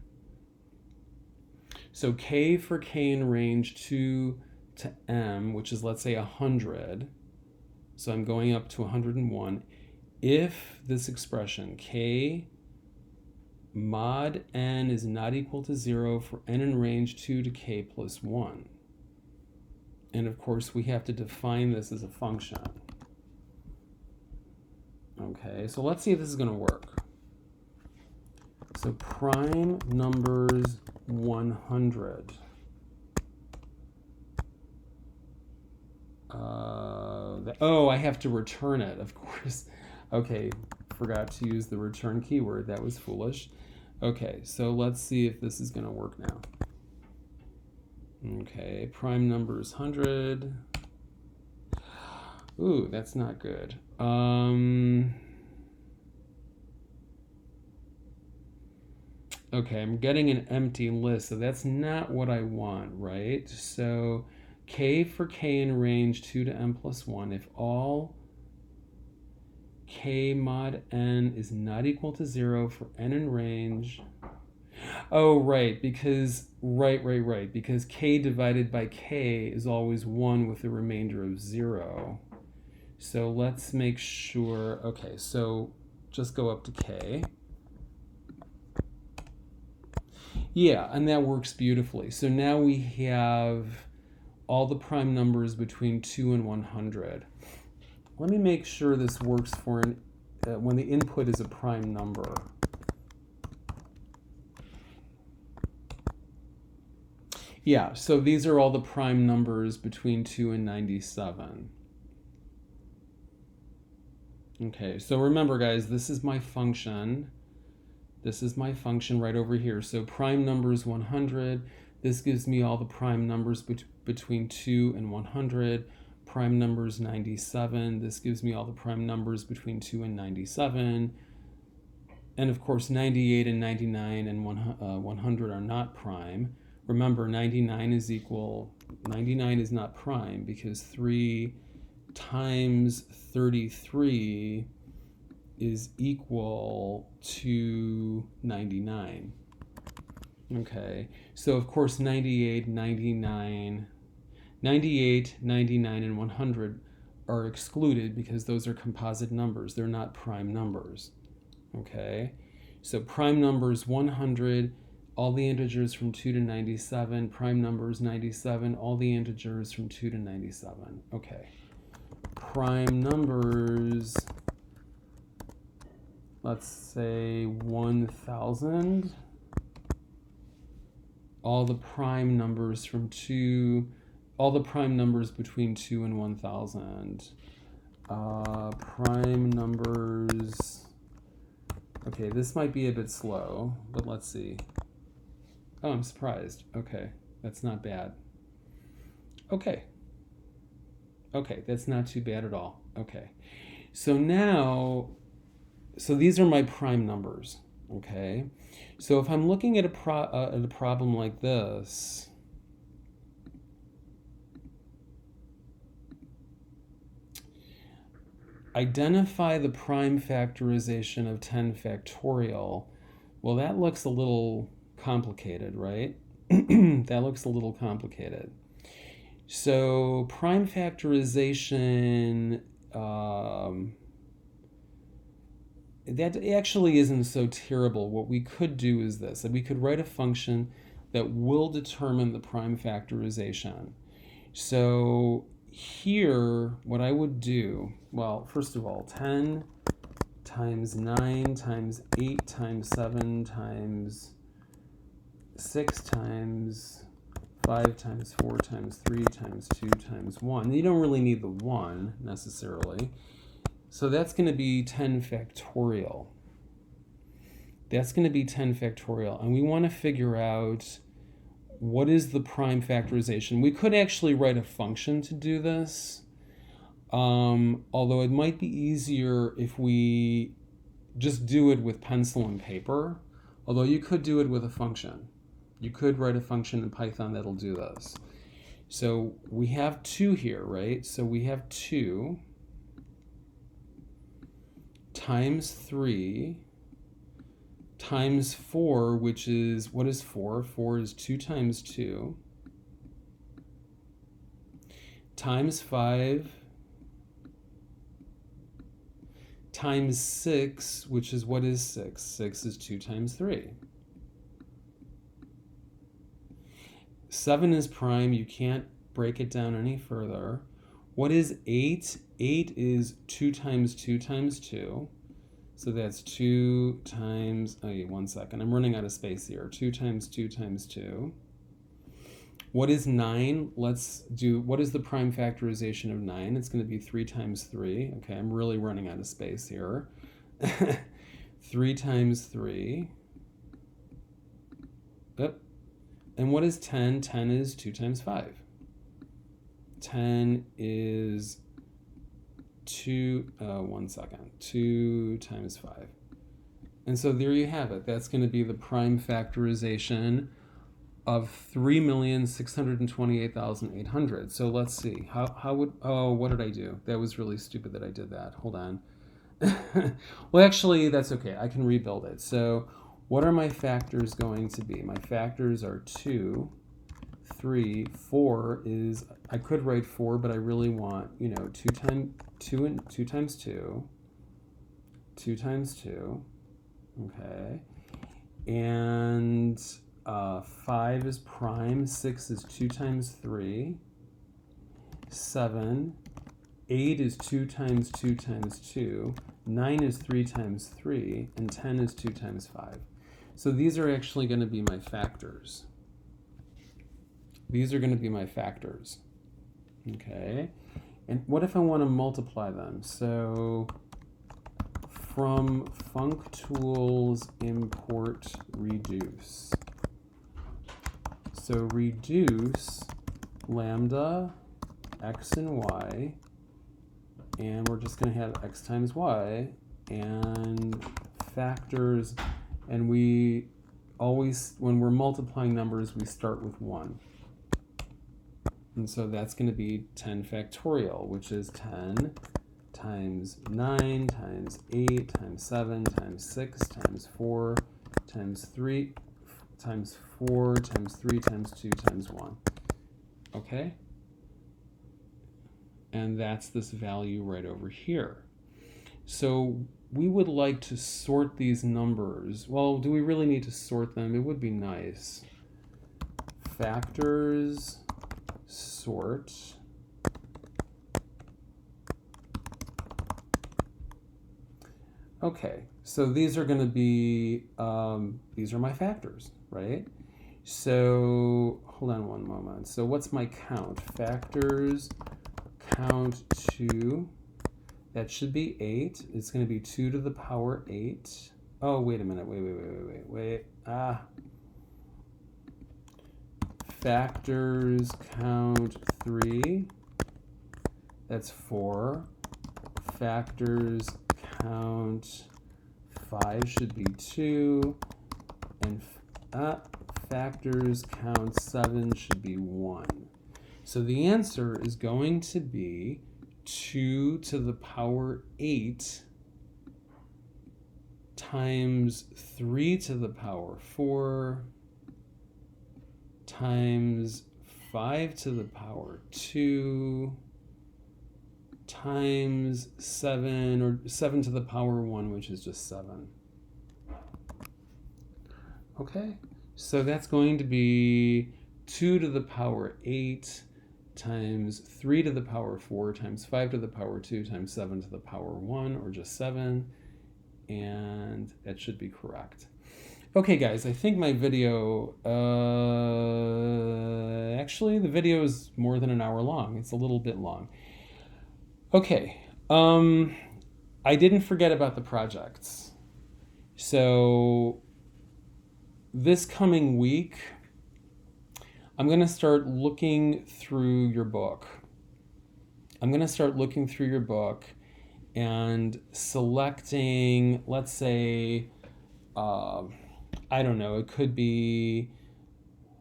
So k for k in range 2 to m, which is, let's say, 100. So I'm going up to 101. If this expression, k mod n is not equal to 0 for n in range 2 to k plus 1. And of course, we have to define this as a function. Okay, so let's see if this is going to work. So prime numbers 100. Oh, I have to return it, of course. Okay, forgot to use the return keyword. That was foolish. Okay, so let's see if this is going to work now. Okay, prime number is 100. Ooh, that's not good. Okay, I'm getting an empty list, so that's not what I want, right? So k for k in range 2 to m plus 1, if all k mod n is not equal to 0 for n in range. Oh, right, because, right, because k divided by k is always 1 with a remainder of 0. So let's make sure, okay, so just go up to k. Yeah, and that works beautifully. So now we have all the prime numbers between 2 and 100. Let me make sure this works for when the input is a prime number. Yeah, so these are all the prime numbers between 2 and 97. Okay, so remember, guys, this is my function. This is my function right over here. So prime number is 100. This gives me all the prime numbers between 2 and 100. Prime number is 97. This gives me all the prime numbers between 2 and 97. And of course, 98 and 99 and 100 are not prime. Remember, 99 is not prime because 3 times 33 is equal to 99. Okay, so of course 98, 99, and 100 are excluded because those are composite numbers. They're not prime numbers. Okay, so prime numbers 100, all the integers from 2 to 97. Prime numbers 97, all the integers from 2 to 97. Okay, prime numbers, let's say 1000. All the prime numbers between 2 and 1000. Prime numbers. Okay, this might be a bit slow, but let's see. Oh, I'm surprised. Okay, that's not bad. Okay, that's not too bad at all. Okay, so these are my prime numbers. Okay, so if I'm looking at a problem like this, identify the prime factorization of 10 factorial. Well, that looks a little complicated, right? That looks a little complicated. So prime factorization, that actually isn't so terrible. What we could do is this, that we could write a function that will determine the prime factorization. So here, what I would do, well, first of all, 10 times 9 times 8 times 7 times 6 times 5 times 4 times 3 times 2 times 1. You don't really need the 1 necessarily. So that's going to be 10 factorial. That's going to be 10 factorial. And we want to figure out what is the prime factorization. We could actually write a function to do this. Although it might be easier if we just do it with pencil and paper. Although you could do it with a function. You could write a function in Python that'll do this. So we have 2 here, right? So we have 2 times 3 times 4, which is, what is 4? 4 is 2 times 2, times 5 times 6, which is, what is 6? 6 is 2 times 3. 7 is prime. You can't break it down any further. What is 8? 8 is 2 times 2 times 2. So that's 2 times, oh, 1 second. I'm running out of space here. 2 times 2 times 2. What is 9? Let's do, what is the prime factorization of 9? It's going to be 3 times 3. Okay, I'm really running out of space here. 3 times 3. Yep. And what is 10? 10 is 2 times 5. 10 is 2 times 5. And so there you have it. That's going to be the prime factorization of 3,628,800. So let's see. How would, oh, what did I do? That was really stupid that I did that. Hold on. Well, actually, that's okay. I can rebuild it. So what are my factors going to be? My factors are 2, 3, 4 is, I could write 4, but I really want, 2 times 2, 2 times 2, 2 times 2, okay, and 5 is prime, 6 is 2 times 3, 7, 8 is 2 times 2 times 2, 9 is 3 times 3, and 10 is 2 times 5. So these are actually going to be my factors. These are going to be my factors. Okay. And what if I want to multiply them? So from functools import reduce. So reduce lambda x and y, and we're just going to have x times y, and factors, and we always, when we're multiplying numbers, we start with 1. And so that's going to be 10 factorial, which is 10 times 9 times 8 times 7 times 6 times 4 times 3 times 4 times 3 times 2 times 1. Okay? And that's this value right over here. So we would like to sort these numbers. Well, do we really need to sort them? It would be nice. Factors, sort. Okay, so these are going to be, these are my factors, right? So hold on one moment. So what's my count? Factors, count 2. That should be 8. It's going to be 2 to the power 8. Oh, wait a minute. Wait. Factors, count 3. That's 4. Factors, count 5 should be 2. And factors, count 7 should be 1. So the answer is going to be 2 to the power 8 times 3 to the power 4 times 5 to the power 2 times 7, or 7 to the power 1, which is just 7. Okay, so that's going to be 2 to the power 8 times 3 to the power 4 times 5 to the power 2 times 7 to the power 1, or just 7, and that should be correct. Okay, guys, I think my video, actually the video is more than an hour long. It's a little bit long. Okay, I didn't forget about the projects. So this coming week, I'm going to start looking through your book. And selecting, let's say, I don't know, it could be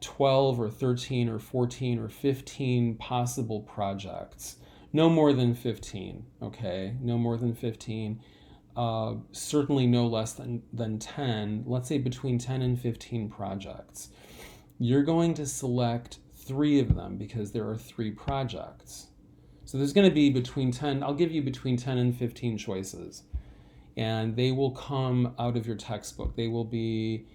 12 or 13 or 14 or 15 possible projects. No more than 15, okay? No more than 15. Certainly no less than 10. Let's say between 10 and 15 projects. You're going to select 3 of them because there are 3 projects. So there's going to be between 10, I'll give you between 10 and 15 choices. And they will come out of your textbook. They will be,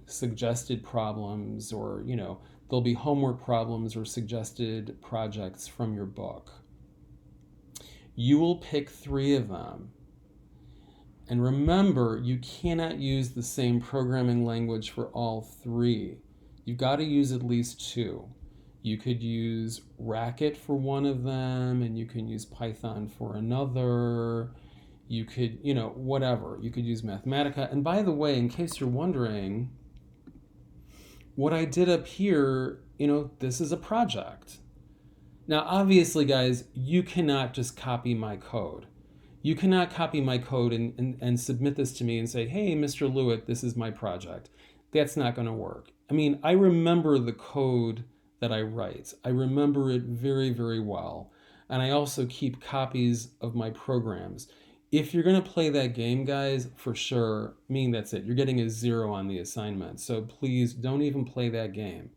suggested problems, or, there'll be homework problems or suggested projects from your book. You will pick 3 of them. And remember, you cannot use the same programming language for all 3. You've got to use at least 2. You could use Racket for one of them, and you can use Python for another. You could, whatever. You could use Mathematica. And by the way, in case you're wondering, what I did up here, this is a project. Now, obviously, guys, you cannot just copy my code. You cannot copy my code and submit this to me and say, hey, Mr. Lewitt, this is my project. That's not going to work. I mean, I remember the code that I write. I remember it very, very well. And I also keep copies of my programs. If you're going to play that game, guys, for sure, that's it. You're getting a 0 on the assignment. So please don't even play that game.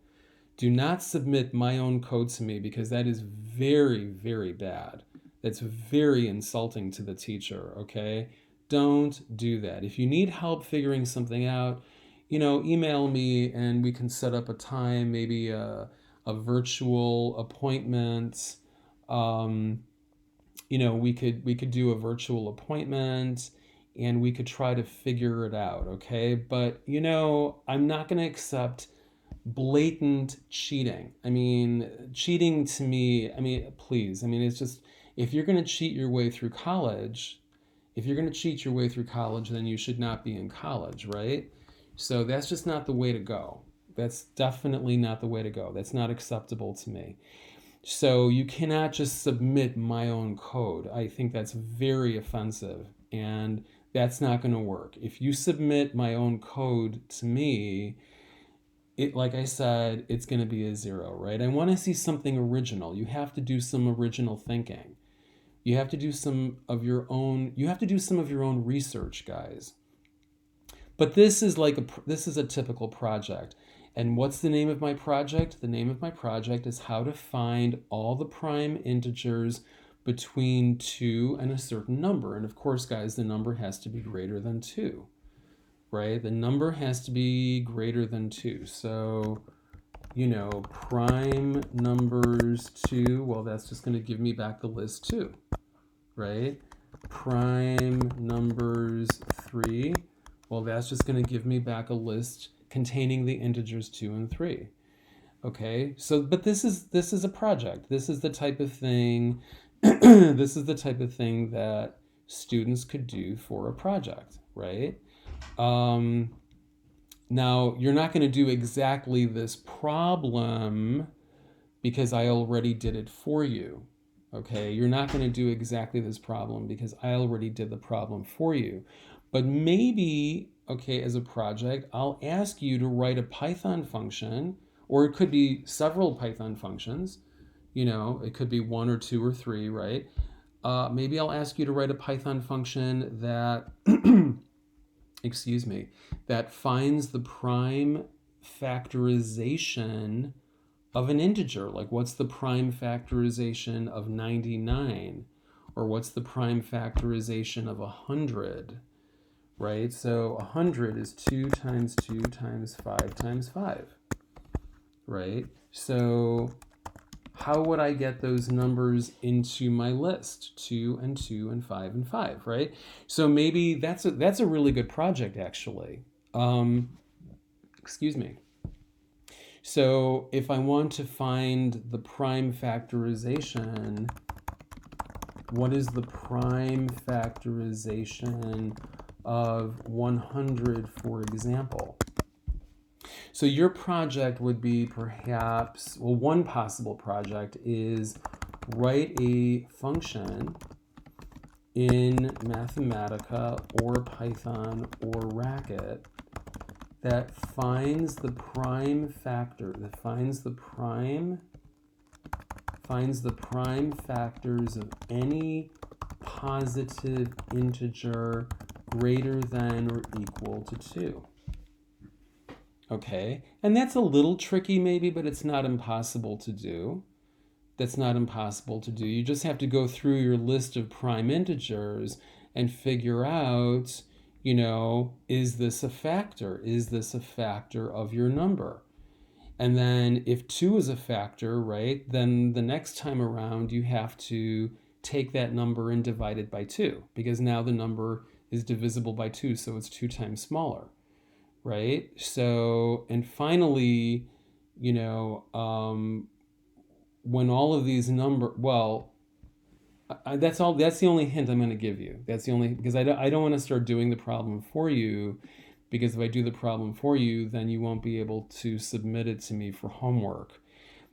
Do not submit my own code to me, because that is very, very bad. That's very insulting to the teacher, okay? Don't do that. If you need help figuring something out, email me and we can set up a time, maybe a virtual appointment. We could do a virtual appointment and we could try to figure it out, okay? But, I'm not going to accept blatant cheating. Cheating to me, please. It's just, if you're going to cheat your way through college, then you should not be in college, right? So that's just not the way to go. That's definitely not the way to go. That's not acceptable to me. So you cannot just submit my own code. I think that's very offensive, and that's not going to work. If you submit my own code to me, like I said, it's going to be a 0, right? I want to see something original. You have to do some original thinking. You have to do some of your own. You have to do some of your own research, guys. But this is a typical project. And what's the name of my project? The name of my project is how to find all the prime integers between 2 and a certain number. And of course, guys, the number has to be greater than 2, right? The number has to be greater than 2. So, prime numbers 2, well, that's just going to give me back the list 2, right? Prime numbers 3, well, that's just going to give me back a list containing the integers 2 and 3. Okay, so but this is a project. This is the type of thing this is the type of thing that students could do for a project, right? Now, you're not going to do exactly this problem because I already did it for you. Okay, you're not going to do exactly this problem because I already did the problem for you. But maybe, okay, as a project, I'll ask you to write a Python function, or it could be several Python functions. It could be 1 or 2 or 3, right? Maybe I'll ask you to write a Python function that, excuse me, that finds the prime factorization of an integer. Like, what's the prime factorization of 99? Or what's the prime factorization of 100? Right? So 100 is 2 times 2 times 5 times 5. Right? So how would I get those numbers into my list? 2 and 2 and 5 and 5, right? So maybe that's a really good project, actually. Excuse me. So if I want to find the prime factorization, what is the prime factorization of 100, for example? So your project would be perhaps, well, one possible project is write a function in Mathematica or Python or Racket that finds the prime factor, that finds the prime factors of any positive integer greater than or equal to 2. Okay, and that's a little tricky maybe, but it's not impossible to do. That's not impossible to do. You just have to go through your list of prime integers and figure out, is this a factor? Is this a factor of your number? And then if 2 is a factor, right, then the next time around you have to take that number and divide it by 2, because now the number is divisible by 2, so it's 2 times smaller, right? So, and finally, when all of these that's the only hint I'm going to give you. That's the only, because I don't want to start doing the problem for you, because if I do the problem for you, then you won't be able to submit it to me for homework.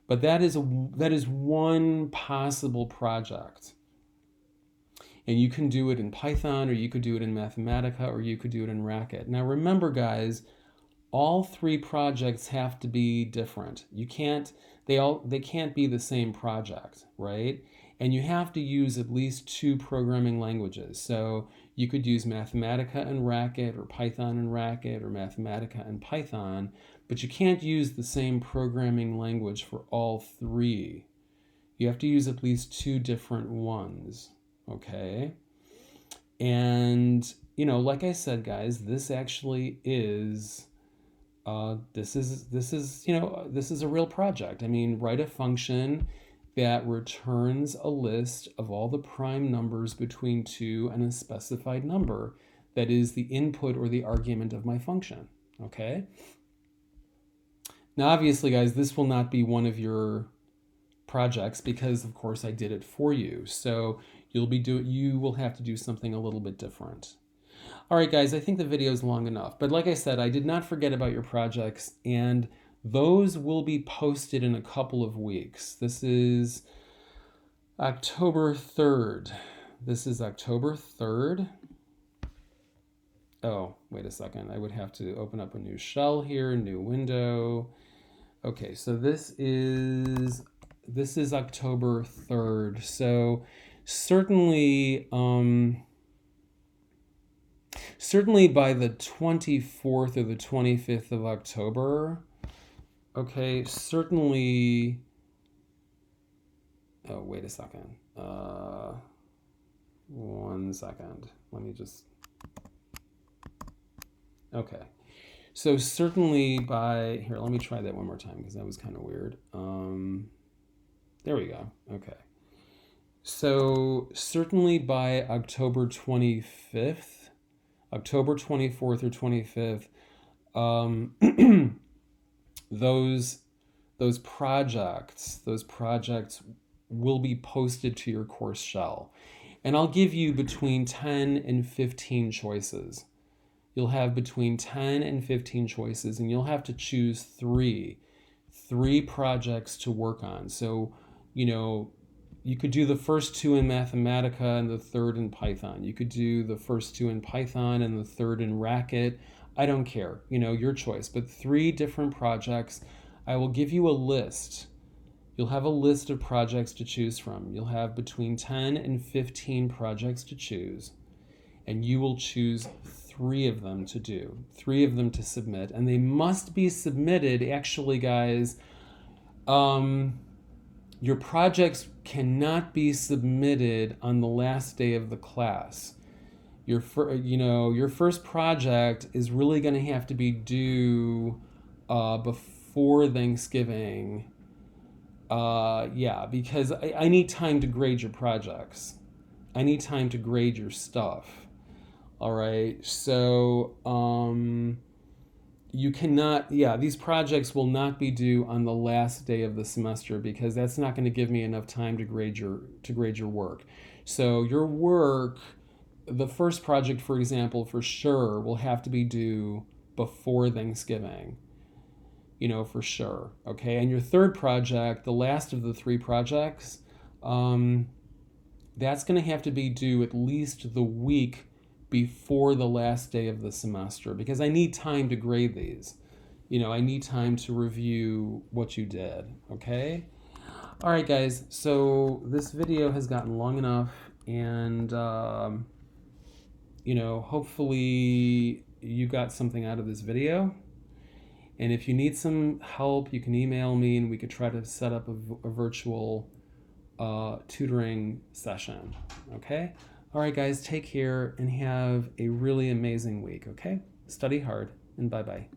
But that is one possible project. And you can do it in Python, or you could do it in Mathematica, or you could do it in Racket. Now remember, guys, all 3 projects have to be different. They can't be the same project, right? And you have to use at least 2 programming languages. So you could use Mathematica and Racket, or Python and Racket, or Mathematica and Python, but you can't use the same programming language for all 3. You have to use at least 2 different ones, okay? And, like I said, guys, this actually is, this is a real project. I mean, write a function that returns a list of all the prime numbers between 2 and a specified number that is the input or the argument of my function, okay? Now, obviously, guys, this will not be one of your projects because, of course, I did it for you. So you will have to do something a little bit different. All right, guys, I think the video is long enough. But like I said, I did not forget about your projects, and Those will be posted in a couple of weeks. This is October 3rd. This is October 3rd. Oh, wait a second. I would have to open up a new shell here, new window. Okay, so this is October 3rd. So certainly certainly by the 24th or the 25th of October. Okay, certainly. Oh, wait a second. 1 second. Let me just. Okay. So certainly by here, let me try that one more time because that was kind of weird. There we go. Okay. So certainly by October 25th, October 24th or 25th, those projects will be posted to your course shell. And I'll give you between 10 and 15 choices. You'll have between 10 and 15 choices, and you'll have to choose three projects to work on. So, you could do the first two in Mathematica and the third in Python. You could do the first two in Python and the third in Racket. I don't care, your choice. But 3 different projects. I will give you a list. You'll have a list of projects to choose from. You'll have between 10 and 15 projects to choose. And you will choose 3 of them to do, 3 of them to submit. And they must be submitted, actually, guys. Your projects cannot be submitted on the last day of the class. Your first project is really going to have to be due before Thanksgiving. Because I need time to grade your projects. I need time to grade your stuff. All right. So you cannot, these projects will not be due on the last day of the semester because that's not going to give me enough time to grade your work. So your work, the first project, for example, for sure will have to be due before Thanksgiving. For sure. Okay. And your third project, the last of the 3 projects, that's going to have to be due at least the week before the last day of the semester because I need time to grade these. I need time to review what you did. Okay. All right, guys. So this video has gotten long enough, and hopefully you got something out of this video. And if you need some help, you can email me and we could try to set up a virtual tutoring session. Okay? All right, guys, take care and have a really amazing week, okay? Study hard, and bye-bye.